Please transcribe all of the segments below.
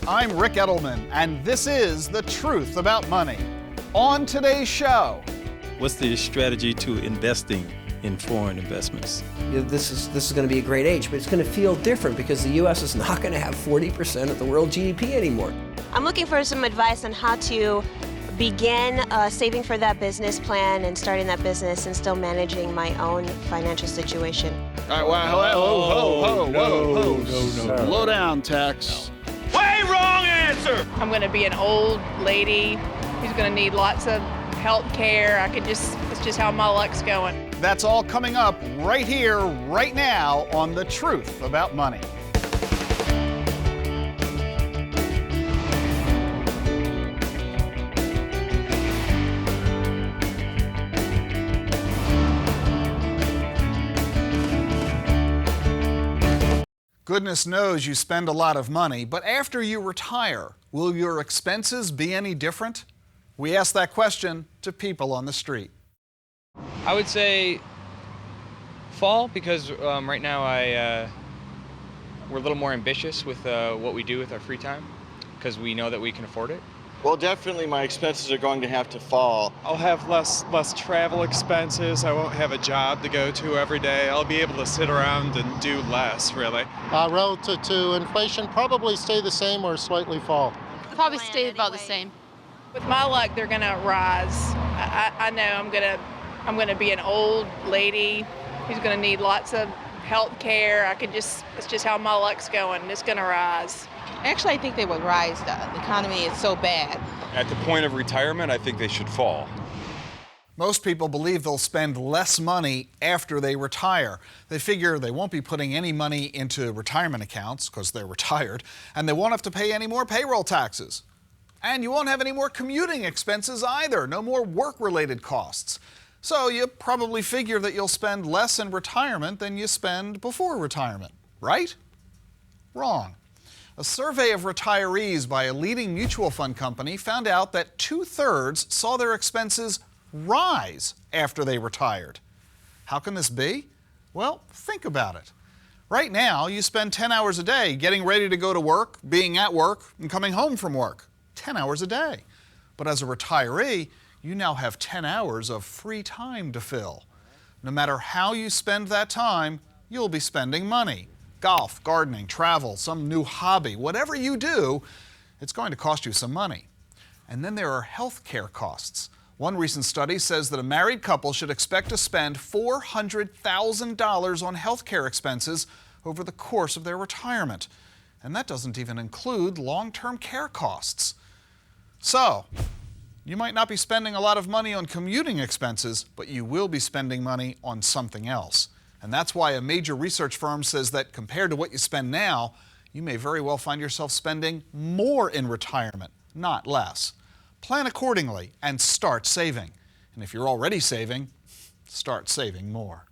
I'm Ric Edelman, and this is The Truth About Money. On today's show, what's the strategy to investing in foreign investments? This is going to be a great age, but it's going to feel different because the U.S. is not going to have 40% of the world GDP anymore. I'm looking for some advice on how to begin saving for that business plan and starting that business and still managing my own financial situation. All right, well, whoa. Slow down, Tex. Way wrong answer! I'm going to be an old lady who's going to need lots of health care. It's just how my luck's going. That's all coming up right here, right now on The Truth About Money. Goodness knows you spend a lot of money, but after you retire, will your expenses be any different? We asked that question to people on the street. I would say fall, because right now we're a little more ambitious with what we do with our free time, because we know that we can afford it. Well, definitely my expenses are going to have to fall. I'll have less travel expenses. I won't have a job to go to every day. I'll be able to sit around and do less, really. Relative to inflation, probably stay the same or slightly fall. Probably stay about the same. With my luck, they're going to rise. I know I'm going to be an old lady who's going to need lots of health care. It's just how my luck's going. It's going to rise. Actually, I think they would rise. The economy is so bad. At the point of retirement, I think they should fall. Most people believe they'll spend less money after they retire. They figure they won't be putting any money into retirement accounts because they're retired, and they won't have to pay any more payroll taxes. And you won't have any more commuting expenses either, no more work-related costs. So you probably figure that you'll spend less in retirement than you spend before retirement, right? Wrong. A survey of retirees by a leading mutual fund company found out that 2/3 saw their expenses rise after they retired. How can this be? Well, think about it. Right now, you spend 10 hours a day getting ready to go to work, being at work, and coming home from work. 10 hours a day. But as a retiree, you now have 10 hours of free time to fill. No matter how you spend that time, you'll be spending money. Golf, gardening, travel, some new hobby, whatever you do, it's going to cost you some money. And then there are health care costs. One recent study says that a married couple should expect to spend $400,000 on health care expenses over the course of their retirement. And that doesn't even include long-term care costs. So, you might not be spending a lot of money on commuting expenses, but you will be spending money on something else. And that's why a major research firm says that compared to what you spend now, you may very well find yourself spending more in retirement, not less. Plan accordingly and start saving. And if you're already saving, start saving more.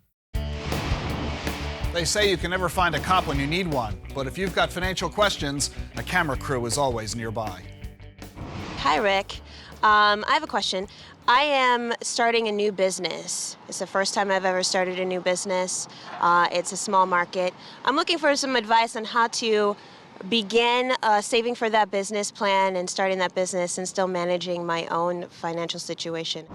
They say you can never find a cop when you need one, but if you've got financial questions, a camera crew is always nearby. Hi, Rick. I have a question. I am starting a new business. It's the first time I've ever started a new business. It's a small market. I'm looking for some advice on how to begin saving for that business plan and starting that business and still managing my own financial situation.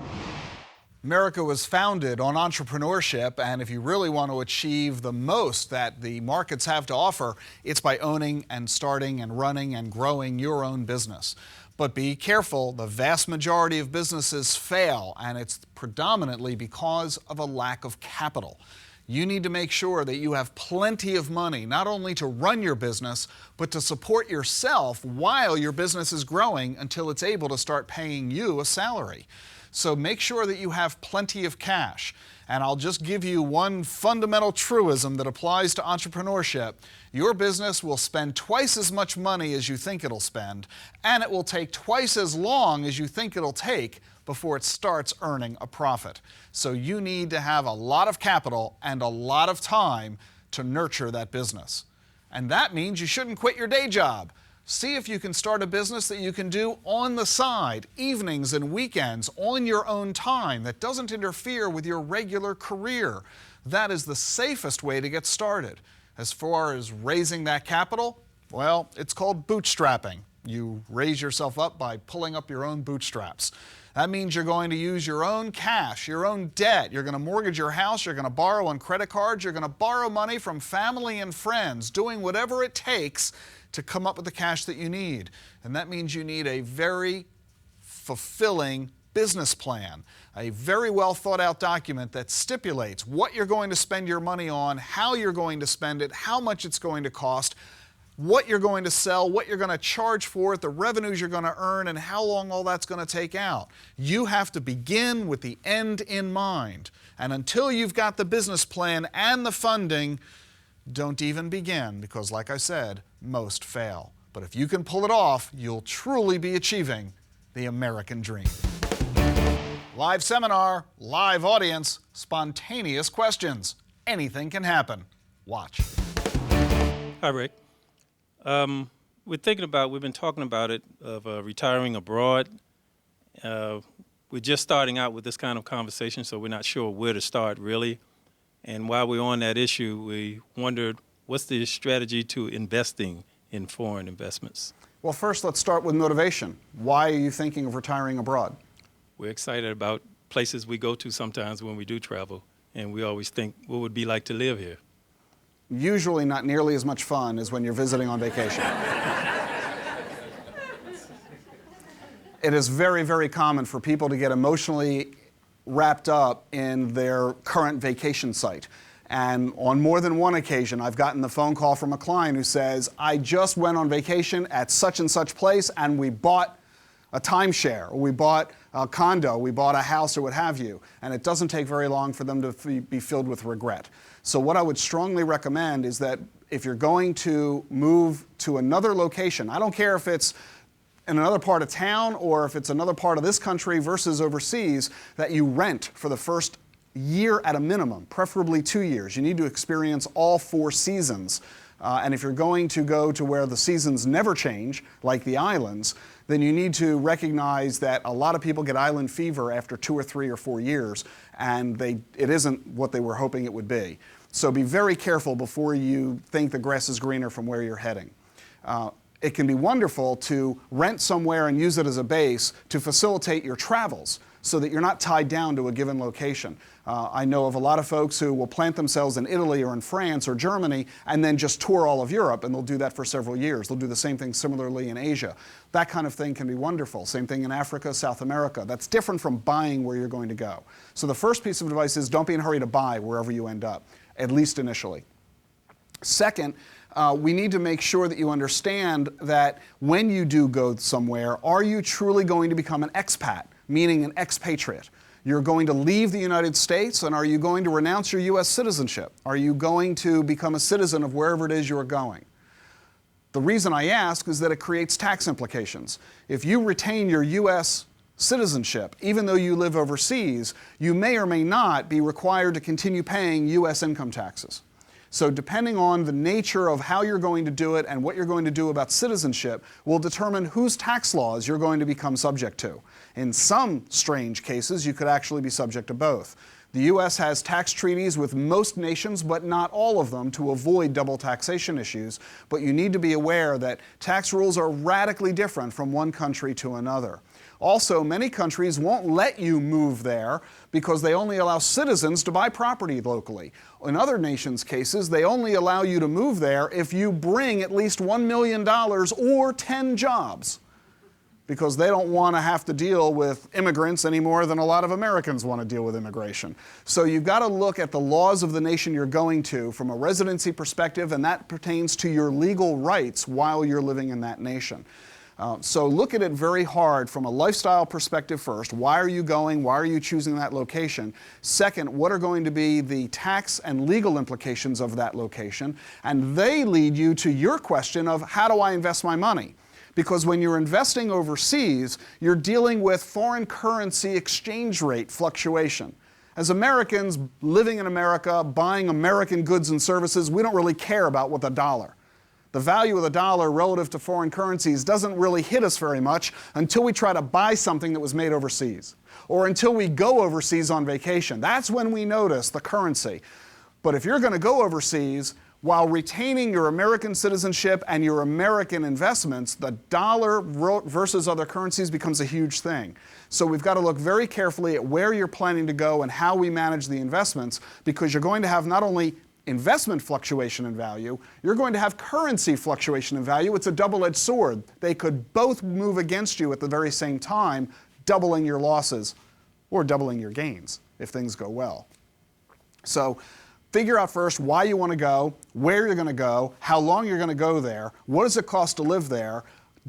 America was founded on entrepreneurship, and if you really want to achieve the most that the markets have to offer, it's by owning and starting and running and growing your own business. But be careful, the vast majority of businesses fail, and it's predominantly because of a lack of capital. You need to make sure that you have plenty of money, not only to run your business, but to support yourself while your business is growing until it's able to start paying you a salary. So make sure that you have plenty of cash. And I'll just give you one fundamental truism that applies to entrepreneurship. Your business will spend twice as much money as you think it'll spend, and it will take twice as long as you think it'll take before it starts earning a profit. So you need to have a lot of capital and a lot of time to nurture that business. And that means you shouldn't quit your day job. See if you can start a business that you can do on the side, evenings and weekends, on your own time, that doesn't interfere with your regular career. That is the safest way to get started. As far as raising that capital, Well, it's called bootstrapping. You raise yourself up by pulling up your own bootstraps. That means you're going to use your own cash, your own debt. You're going to mortgage your house. You're going to borrow on credit cards. You're going to borrow money from family and friends, doing whatever it takes to come up with the cash that you need. And that means you need a very fulfilling business plan, a very well thought out document that stipulates what you're going to spend your money on, how you're going to spend it, how much it's going to cost, what you're going to sell, what you're going to charge for it, the revenues you're going to earn, and how long all that's going to take out. You have to begin with the end in mind. And until you've got the business plan and the funding, don't even begin, because like I said, most fail. But if you can pull it off, you'll truly be achieving the American dream. Live seminar, live audience, spontaneous questions. Anything can happen. Watch. Hi, Rick. We've been talking about it, of retiring abroad. We're just starting out with this kind of conversation, so we're not sure where to start, really. And while we're on that issue, we wondered, what's the strategy to investing in foreign investments? Well, first, let's start with motivation. Why are you thinking of retiring abroad? We're excited about places we go to sometimes when we do travel, and we always think, what would it be like to live here? Usually not nearly as much fun as when you're visiting on vacation. It is very, very common for people to get emotionally wrapped up in their current vacation site. And on more than one occasion, I've gotten the phone call from a client who says, I just went on vacation at such and such place, and we bought a timeshare, or we bought a condo, we bought a house, or what have you. And it doesn't take very long for them to be filled with regret. So what I would strongly recommend is that if you're going to move to another location, I don't care if it's in another part of town or if it's another part of this country versus overseas, that you rent for the first year at a minimum, preferably 2 years. You need to experience all 4 seasons. And if you're going to go to where the seasons never change, like the islands, then you need to recognize that a lot of people get island fever after 2 or 3 or 4 years, and it isn't what they were hoping it would be. So be very careful before you think the grass is greener from where you're heading. It can be wonderful to rent somewhere and use it as a base to facilitate your travels so that you're not tied down to a given location. I know of a lot of folks who will plant themselves in Italy or in France or Germany and then just tour all of Europe, and they'll do that for several years. They'll do the same thing similarly in Asia. That kind of thing can be wonderful. Same thing in Africa, South America. That's different from buying where you're going to go. So the first piece of advice is don't be in a hurry to buy wherever you end up, at least initially. Second, we need to make sure that you understand that when you do go somewhere, are you truly going to become an expat, meaning an expatriate? You're going to leave the United States, and are you going to renounce your U.S. citizenship? Are you going to become a citizen of wherever it is you're going? The reason I ask is that it creates tax implications. If you retain your U.S. citizenship, even though you live overseas, you may or may not be required to continue paying U.S. income taxes. So depending on the nature of how you're going to do it and what you're going to do about citizenship will determine whose tax laws you're going to become subject to. In some strange cases, you could actually be subject to both. The U.S. has tax treaties with most nations, but not all of them, to avoid double taxation issues. But you need to be aware that tax rules are radically different from one country to another. Also, many countries won't let you move there because they only allow citizens to buy property locally. In other nations' cases, they only allow you to move there if you bring at least $1 million or 10 jobs, because they don't want to have to deal with immigrants any more than a lot of Americans want to deal with immigration. So you've got to look at the laws of the nation you're going to from a residency perspective, and that pertains to your legal rights while you're living in that nation. So look at it very hard from a lifestyle perspective first. Why are you going? Why are you choosing that location? Second, what are going to be the tax and legal implications of that location? And they lead you to your question of, how do I invest my money? Because when you're investing overseas, you're dealing with foreign currency exchange rate fluctuation. As Americans living in America, buying American goods and services, we don't really care about what the dollar. The value of the dollar relative to foreign currencies doesn't really hit us very much until we try to buy something that was made overseas, or until we go overseas on vacation. That's when we notice the currency. But if you're going to go overseas, while retaining your American citizenship and your American investments, the dollar versus other currencies becomes a huge thing. So we've got to look very carefully at where you're planning to go and how we manage the investments, because you're going to have not only investment fluctuation in value, you're going to have currency fluctuation in value. It's a double-edged sword. They could both move against you at the very same time, doubling your losses or doubling your gains if things go well. So figure out first why you want to go, where you're going to go, how long you're going to go there, what does it cost to live there,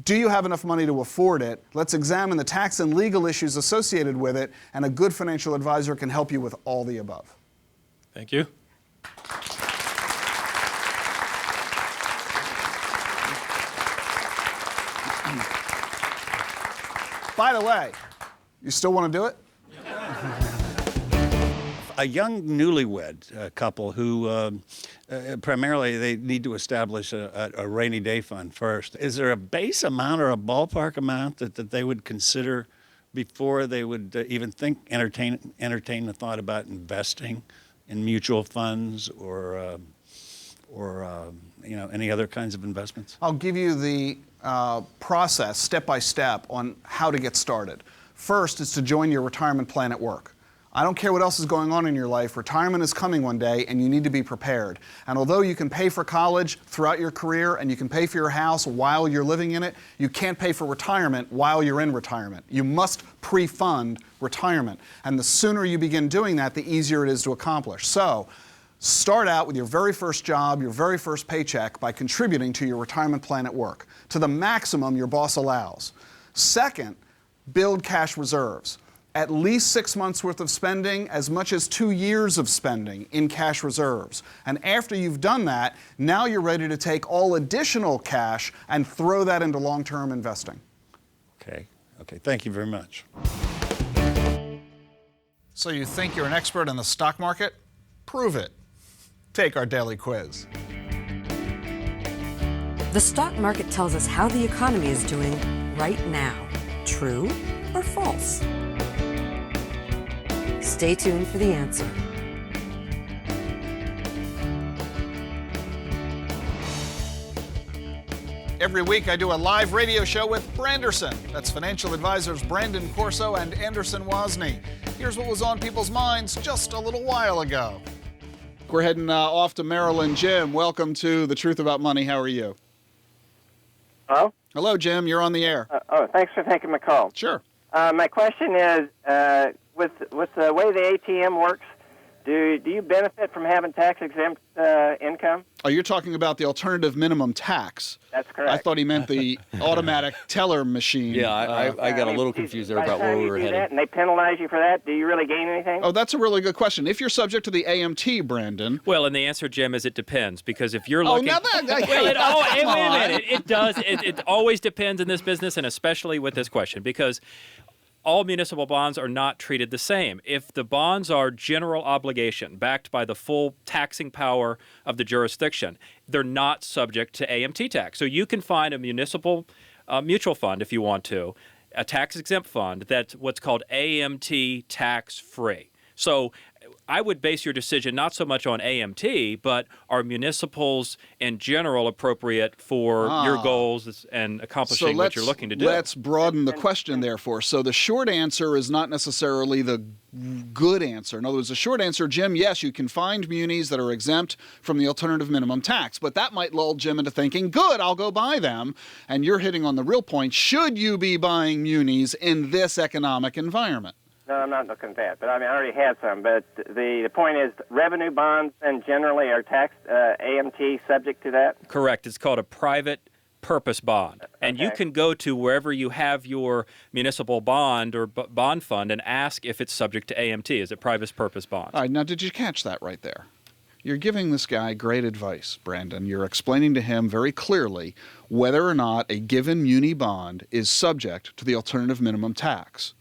do you have enough money to afford it? Let's examine the tax and legal issues associated with it, and a good financial advisor can help you with all the above. Thank you. By the way, you still want to do it? A young newlywed couple who primarily they need to establish a rainy day fund first. Is there a base amount or a ballpark amount that they would consider before they would even entertain the thought about investing in mutual funds or any other kinds of investments? I'll give you the process step by step on how to get started. First is to join your retirement plan at work. I don't care what else is going on in your life, retirement is coming one day and you need to be prepared. And although you can pay for college throughout your career and you can pay for your house while you're living in it, you can't pay for retirement while you're in retirement. You must pre-fund retirement. And the sooner you begin doing that, the easier it is to accomplish. So start out with your very first job, your very first paycheck, by contributing to your retirement plan at work to the maximum your boss allows. Second, build cash reserves. At least 6 months worth of spending, as much as 2 years of spending in cash reserves. And after you've done that, now you're ready to take all additional cash and throw that into long-term investing. Okay, thank you very much. So you think you're an expert in the stock market? Prove it. Take our daily quiz. The stock market tells us how the economy is doing right now. True or false? Stay tuned for the answer. Every week I do a live radio show with Branderson. That's financial advisors Brandon Corso and Anderson Wozni. Here's what was on people's minds just a little while ago. We're heading off to Maryland. Jim, welcome to The Truth About Money. How are you? Hello? Hello, Jim. You're on the air. Thanks for taking my call. Sure. My question is, with the way the ATM works, do you benefit from having tax-exempt income? Oh, you're talking about the alternative minimum tax. That's correct. I thought he meant the automatic teller machine. Yeah, I got a little confused there about where we were headed. And they penalize you for that, do you really gain anything? Oh, that's a really good question. If you're subject to the AMT, Brandon. Well, and the answer, Jim, is it depends. Because if you're looking... Oh, now that... Well, wait a minute. It does. It always depends in this business, and especially with this question, because all municipal bonds are not treated the same. If the bonds are general obligation, backed by the full taxing power of the jurisdiction, they're not subject to AMT tax. So you can find a municipal mutual fund, if you want to, a tax-exempt fund that's what's called AMT tax-free. So I would base your decision not so much on AMT, but are municipals in general appropriate for your goals and accomplishing what you're looking to do? Let's broaden the question, therefore. So the short answer is not necessarily the good answer. In other words, the short answer, Jim, yes, you can find munis that are exempt from the alternative minimum tax, but that might lull Jim into thinking, good, I'll go buy them. And you're hitting on the real point. Should you be buying munis in this economic environment? No, I'm not looking at that, but I already had some. But the point is, revenue bonds and generally are taxed AMT subject to that? Correct. It's called a private purpose bond. And you can go to wherever you have your municipal bond or bond fund and ask if it's subject to AMT. Is it private purpose bonds? All right, now did you catch that right there? You're giving this guy great advice, Brandon. You're explaining to him very clearly whether or not a given muni bond is subject to the alternative minimum tax.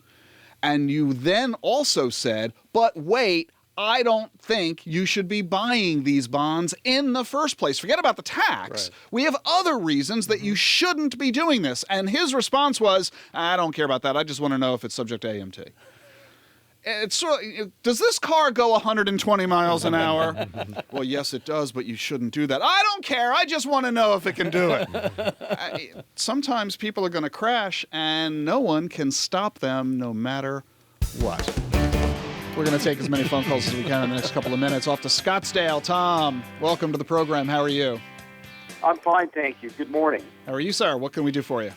And you then also said, but wait, I don't think you should be buying these bonds in the first place. Forget about the tax. Right. We have other reasons that you shouldn't be doing this. And his response was, I don't care about that. I just want to know if it's subject to AMT. does this car go 120 miles an hour? Well, yes, it does, but you shouldn't do that. I don't care. I just want to know if it can do it. Sometimes people are going to crash, and no one can stop them no matter what. We're going to take as many phone calls as we can in the next couple of minutes. Off to Scottsdale. Tom, welcome to the program. How are you? I'm fine, thank you. Good morning. How are you, sir? What can we do for you?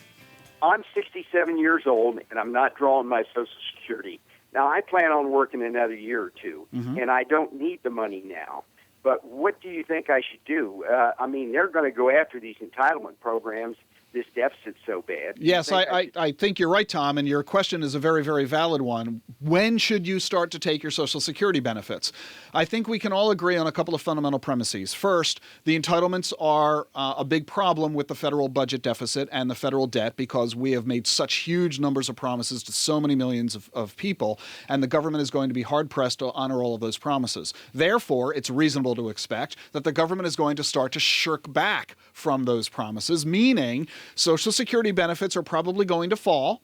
I'm 67 years old, and I'm not drawing my Social Security. Now, I plan on working another year or two, and I don't need the money now. But what do you think I should do? I mean, they're going to go after these entitlement programs. This deficit's so bad. Yes, I think you're right, Tom, and your question is a very, very valid one. When should you start to take your Social Security benefits? I think we can all agree on a couple of fundamental premises. First, the entitlements are a big problem with the federal budget deficit and the federal debt because we have made such huge numbers of promises to so many millions of people, and the government is going to be hard-pressed to honor all of those promises. Therefore, it's reasonable to expect that the government is going to start to shirk back from those promises, meaning Social Security benefits are probably going to fall,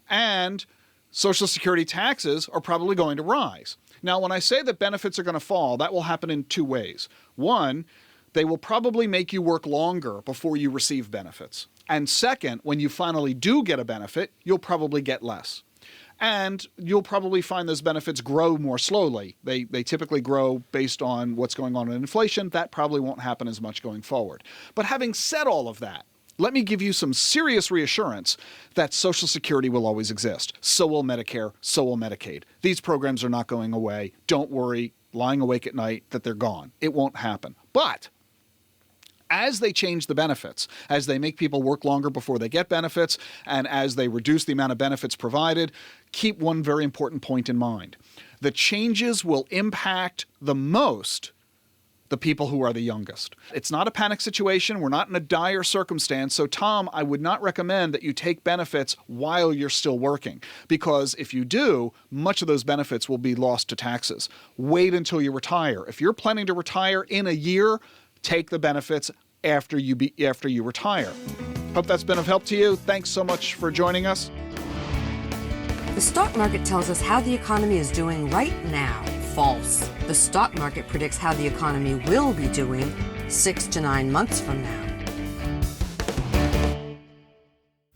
and Social Security taxes are probably going to rise. Now, when I say that benefits are going to fall, that will happen in two ways. One, they will probably make you work longer before you receive benefits. And second, when you finally do get a benefit, you'll probably get less. And you'll probably find those benefits grow more slowly. They typically grow based on what's going on in inflation. That probably won't happen as much going forward. But having said all of that, let me give you some serious reassurance that Social Security will always exist. So will Medicare, so will Medicaid. These programs are not going away. Don't worry, lying awake at night, that they're gone. It won't happen. But as they change the benefits, as they make people work longer before they get benefits, and as they reduce the amount of benefits provided, keep one very important point in mind. The changes will impact the most the people who are the youngest. It's not a panic situation. We're not in a dire circumstance. So, Tom, I would not recommend that you take benefits while you're still working, because if you do, much of those benefits will be lost to taxes. Wait until you retire. If you're planning to retire in a year, take the benefits after you retire. Hope that's been of help to you. Thanks so much for joining us. The stock market tells us how the economy is doing right now. False. The stock market predicts how the economy will be doing 6 to 9 months from now.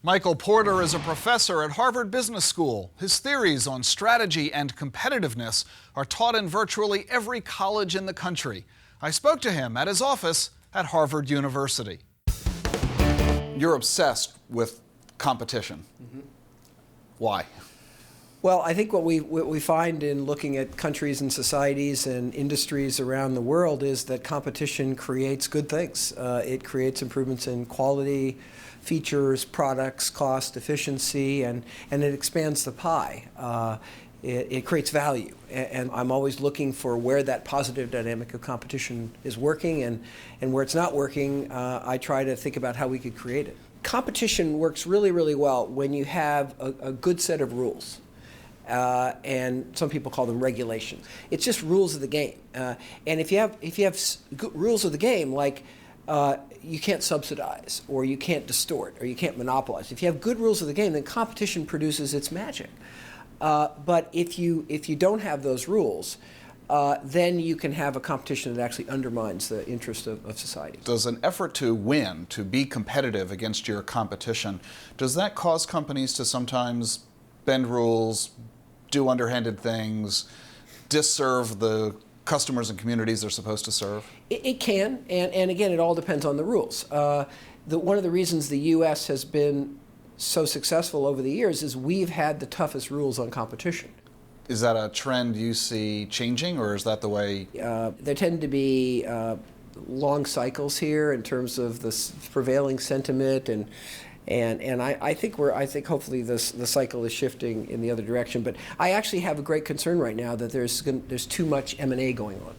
Michael Porter is a professor at Harvard Business School. His theories on strategy and competitiveness are taught in virtually every college in the country. I spoke to him at his office at Harvard University. You're obsessed with competition. Why? Well, I think what we find in looking at countries and societies and industries around the world is that competition creates good things. It creates improvements in quality, features, products, cost, efficiency, and it expands the pie. It creates value. And I'm always looking for where that positive dynamic of competition is working, and where it's not working, I try to think about how we could create it. Competition works really, really well when you have a good set of rules. And some people call them regulations. It's just rules of the game. And if you have good rules of the game, like you can't subsidize, or you can't distort, or you can't monopolize. If you have good rules of the game, then competition produces its magic. But if you don't have those rules, then you can have a competition that actually undermines the interest of society. Does an effort to win, to be competitive against your competition, does that cause companies to sometimes bend rules, do underhanded things, disserve the customers and communities they're supposed to serve? It can, and again, it all depends on the rules. One of the reasons the U.S. has been so successful over the years is we've had the toughest rules on competition. Is that a trend you see changing, or is that the way? There tend to be long cycles here in terms of the prevailing sentiment, and I think hopefully the cycle is shifting in the other direction. But I actually have a great concern right now that there's too much M&A going on.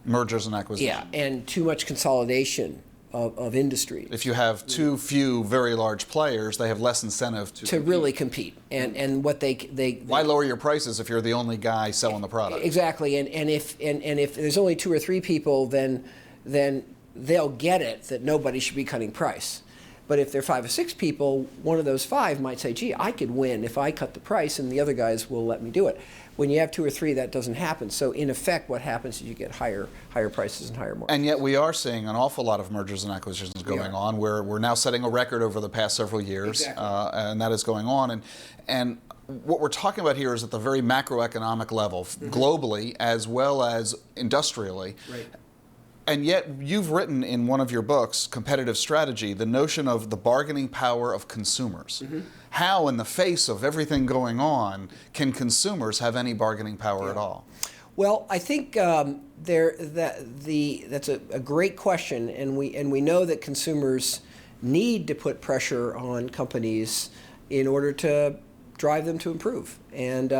Mergers and acquisitions. Yeah, and too much consolidation of industry. If you have too few very large players, they have less incentive to really compete. And what they why lower your prices if you're the only guy selling the product? Exactly. And if there's only 2 or 3 people, then they'll get it that nobody should be cutting price. But if there are 5 or 6 people, one of those 5 might say, gee, I could win if I cut the price and the other guys will let me do it. When you have 2 or 3, that doesn't happen. So in effect, what happens is you get higher prices and higher margins. And yet we are seeing an awful lot of mergers and acquisitions going on. We're now setting a record over the past several years, and that is going on. And what we're talking about here is at the very macroeconomic level, globally as well as industrially. Right. And yet you've written in one of your books, Competitive Strategy, the notion of the bargaining power of consumers. How, in the face of everything going on, can consumers have any bargaining power at all? Well, I think that's a great question, and we know that consumers need to put pressure on companies in order to drive them to improve. And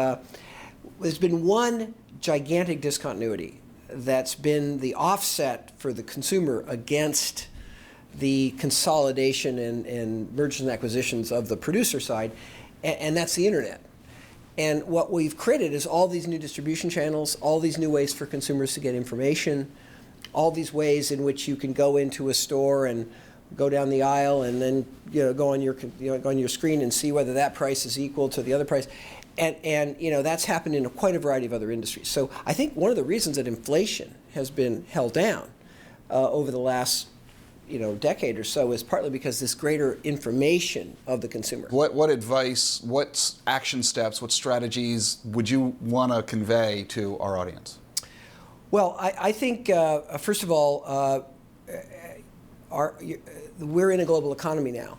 there's been one gigantic discontinuity that's been the offset for the consumer against the consolidation and mergers and acquisitions of the producer side, and that's the internet. And what we've created is all these new distribution channels, all these new ways for consumers to get information, all these ways in which you can go into a store and go down the aisle and then go on your screen and see whether that price is equal to the other price. And that's happened in quite a variety of other industries. So I think one of the reasons that inflation has been held down over the last decade or so is partly because this greater information of the consumer. What advice, what action steps, what strategies would you want to convey to our audience? Well, I think, first of all, we're in a global economy now,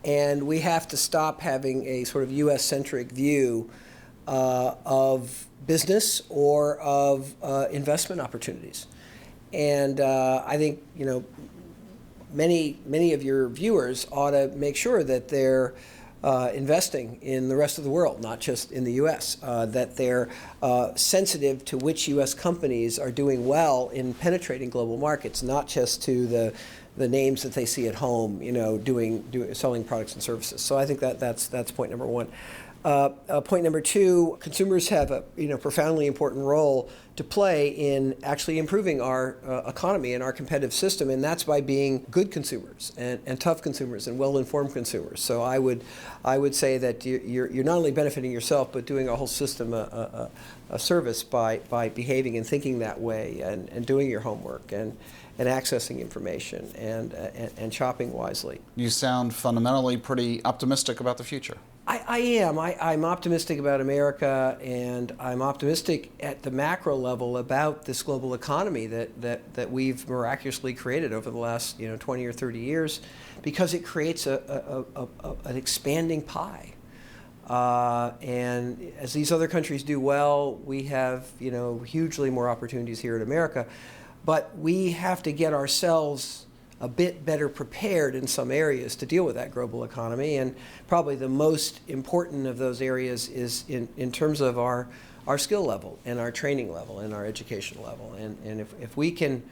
and we have to stop having a sort of U.S.-centric view of business or of investment opportunities. And I think, many of your viewers ought to make sure that they're investing in the rest of the world, not just in the U.S., that they're sensitive to which U.S. companies are doing well in penetrating global markets, not just to the names that they see at home, selling products and services. So I think that's point number one. Point number two, consumers have a profoundly important role to play in actually improving our economy and our competitive system, and that's by being good consumers and tough consumers and well-informed consumers. So I would say that you're not only benefiting yourself, but doing our whole system a service by behaving and thinking that way and doing your homework and accessing information and shopping wisely. You sound fundamentally pretty optimistic about the future. I am. I'm optimistic about America, and I'm optimistic at the macro level about this global economy that we've miraculously created over the last 20 or 30 years, because it creates an expanding pie. And as these other countries do well, we have hugely more opportunities here in America, but we have to get ourselves a bit better prepared in some areas to deal with that global economy, and probably the most important of those areas is in terms of our skill level and our training level and our education level. And if we can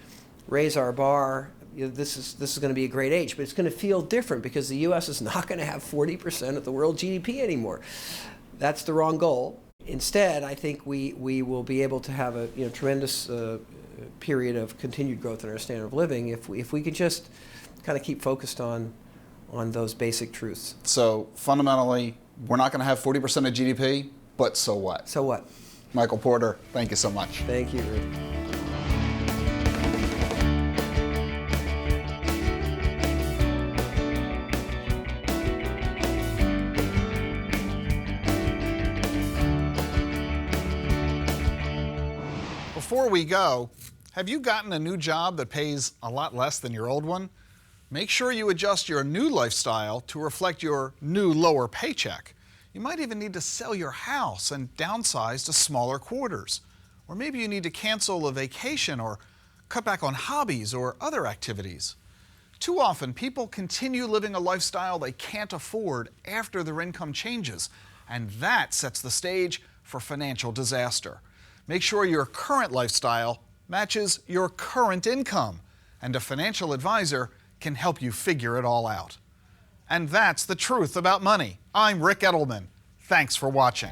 raise our bar, this is going to be a great age, but it's going to feel different because the U.S. is not going to have 40% of the world GDP anymore. That's the wrong goal. Instead, I think we will be able to have a tremendous period of continued growth in our standard of living if we could just kind of keep focused on those basic truths. So fundamentally, we're not going to have 40% of GDP, but so what? So what? Michael Porter, thank you so much. Thank you, Rick. Before we go, have you gotten a new job that pays a lot less than your old one? Make sure you adjust your new lifestyle to reflect your new lower paycheck. You might even need to sell your house and downsize to smaller quarters. Or maybe you need to cancel a vacation or cut back on hobbies or other activities. Too often, people continue living a lifestyle they can't afford after their income changes, and that sets the stage for financial disaster. Make sure your current lifestyle matches your current income, and a financial advisor can help you figure it all out. And that's the truth about money. I'm Ric Edelman. Thanks for watching.